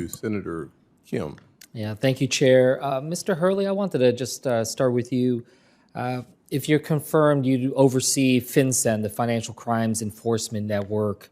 Senator Kim. Yeah, thank you, Chair. Mr. Hurley, I wanted to just start with you. If you're confirmed, you oversee FinCEN, the Financial Crimes Enforcement Network.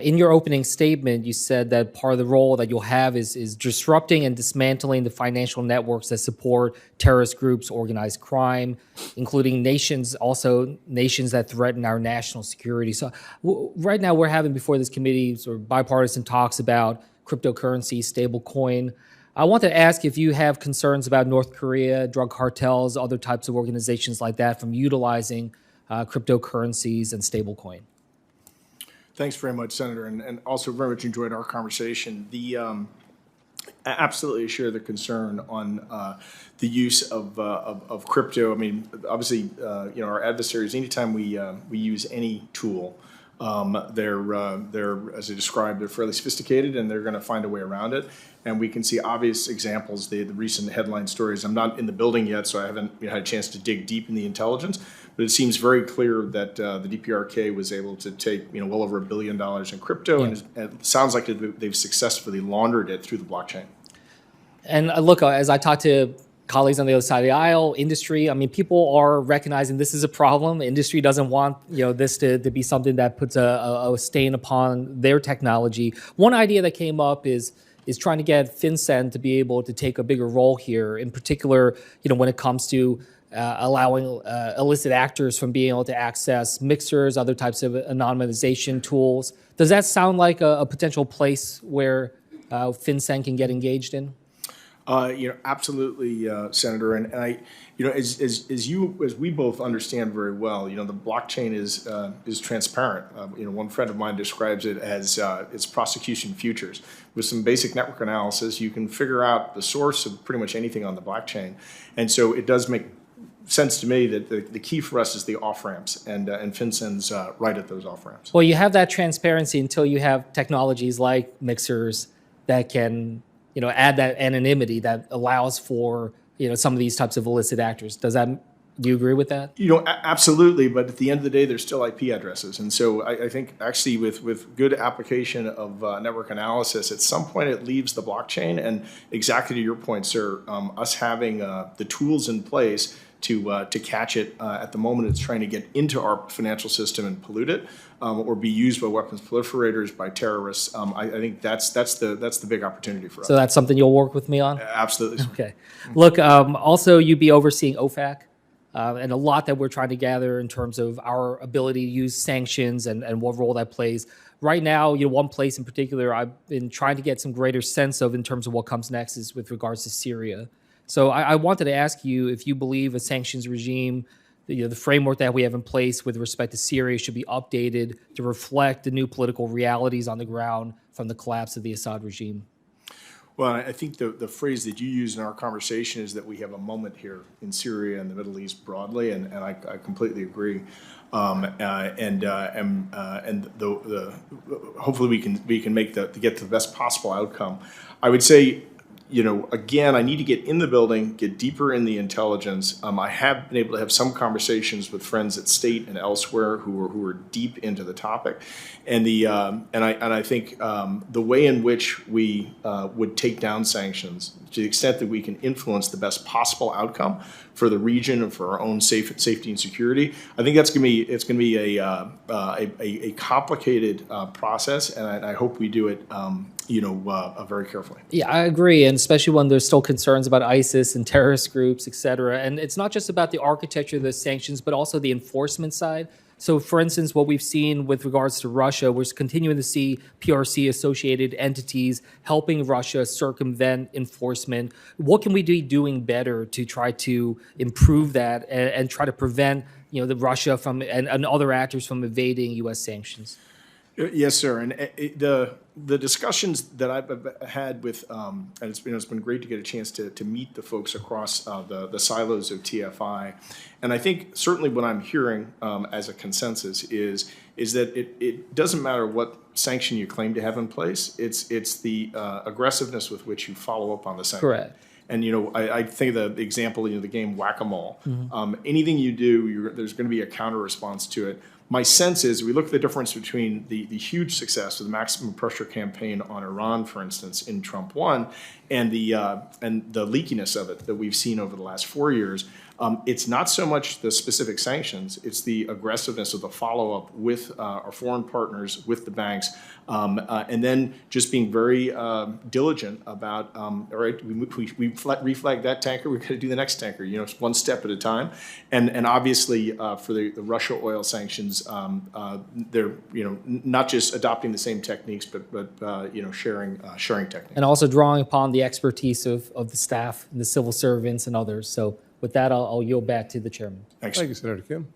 In your opening statement, you said that part of the role that you'll have is disrupting and dismantling the financial networks that support terrorist groups, organized crime, including nations that threaten our national security. So right now we're having before this committee sort of bipartisan talks about cryptocurrency, stablecoin. I want to ask if you have concerns about North Korea, drug cartels, other types of organizations like that from utilizing cryptocurrencies and stablecoin. Thanks very much, Senator, and also very much enjoyed our conversation. I absolutely share the concern on the use of crypto. I mean, obviously, our adversaries. Anytime we use any tool, they're as I described, they're fairly sophisticated, and they're going to find a way around it. And we can see obvious examples. The recent headline stories. I'm not in the building yet, so I haven't had a chance to dig deep in the intelligence. But it seems very clear that the DPRK was able to take well over $1 billion in crypto, and it sounds like they've successfully laundered it through the blockchain. And look, as I talk to colleagues on the other side of the aisle, industry, I mean, people are recognizing this is a problem. Industry doesn't want this to be something that puts a stain upon their technology. One idea that came up is trying to get FinCEN to be able to take a bigger role here, in particular, when it comes to allowing illicit actors from being able to access mixers, other types of anonymization tools. Does that sound like a potential place where FinCEN can get engaged in? Absolutely, Senator, and I, as we both understand very well, the blockchain is transparent. One friend of mine describes it as it's prosecution futures. With some basic network analysis, you can figure out the source of pretty much anything on the blockchain, and so it does make sense to me that the key for us is the off-ramps, and FinCEN's right at those off-ramps. Well, you have that transparency until you have technologies like mixers that can add that anonymity that allows for some of these types of illicit actors. Do you agree with that? Absolutely, but at the end of the day, there's still IP addresses, and so I think actually with good application of network analysis, at some point it leaves the blockchain. And exactly to your point, sir, us having the tools in place to catch it at the moment it's trying to get into our financial system and pollute it, or be used by weapons proliferators, by terrorists. I think that's the big opportunity for us. So that's something you'll work with me on? Absolutely. Okay. Look, also you'd be overseeing OFAC, and a lot that we're trying to gather in terms of our ability to use sanctions and what role that plays. Right now, one place in particular I've been trying to get some greater sense of in terms of what comes next is with regards to Syria. So I wanted to ask you if you believe a sanctions regime, the framework that we have in place with respect to Syria should be updated to reflect the new political realities on the ground from the collapse of the Assad regime. Well, I think the phrase that you use in our conversation is that we have a moment here in Syria and the Middle East broadly, and I completely agree. Hopefully we can get to the best possible outcome. I would say, again, I need to get in the building, get deeper in the intelligence. I have been able to have some conversations with friends at state and elsewhere who are deep into the topic, and I think the way in which we would take down sanctions to the extent that we can influence the best possible outcome for the region and for our own safety and security. I think it's going to be a complicated process, and I hope we do it very carefully. Yeah, I agree, and especially when there's still concerns about ISIS and terrorist groups, et cetera. And it's not just about the architecture of the sanctions, but also the enforcement side. So, for instance, what we've seen with regards to Russia, we're continuing to see PRC-associated entities helping Russia circumvent enforcement. What can we be doing better to try to improve that and try to prevent the Russia from and other actors from evading U.S. sanctions? Yes, sir. And the discussions that I've had with, and it's been great to get a chance to meet the folks across the silos of TFI. And I think certainly what I'm hearing as a consensus is that it doesn't matter what sanction you claim to have in place. It's the aggressiveness with which you follow up on the sanction. Correct. And I think of the example, the game whack-a-mole. Mm-hmm. Anything you do, there's going to be a counter response to it. My sense is we look at the difference between the huge success of the maximum pressure campaign on Iran, for instance, in Trump 1, and the leakiness of it that we've seen over the last 4 years. It's not so much the specific sanctions, it's the aggressiveness of the follow-up with our foreign partners, with the banks, and then just being very diligent about, all right, we reflag that tanker, we've got to do the next tanker, it's one step at a time. And obviously for the Russia oil sanctions, they're, not just adopting the same techniques, but sharing techniques. And also drawing upon the expertise of the staff and the civil servants and others. So with that, I'll yield back to the chairman. Thanks. Thank you, Senator Kim.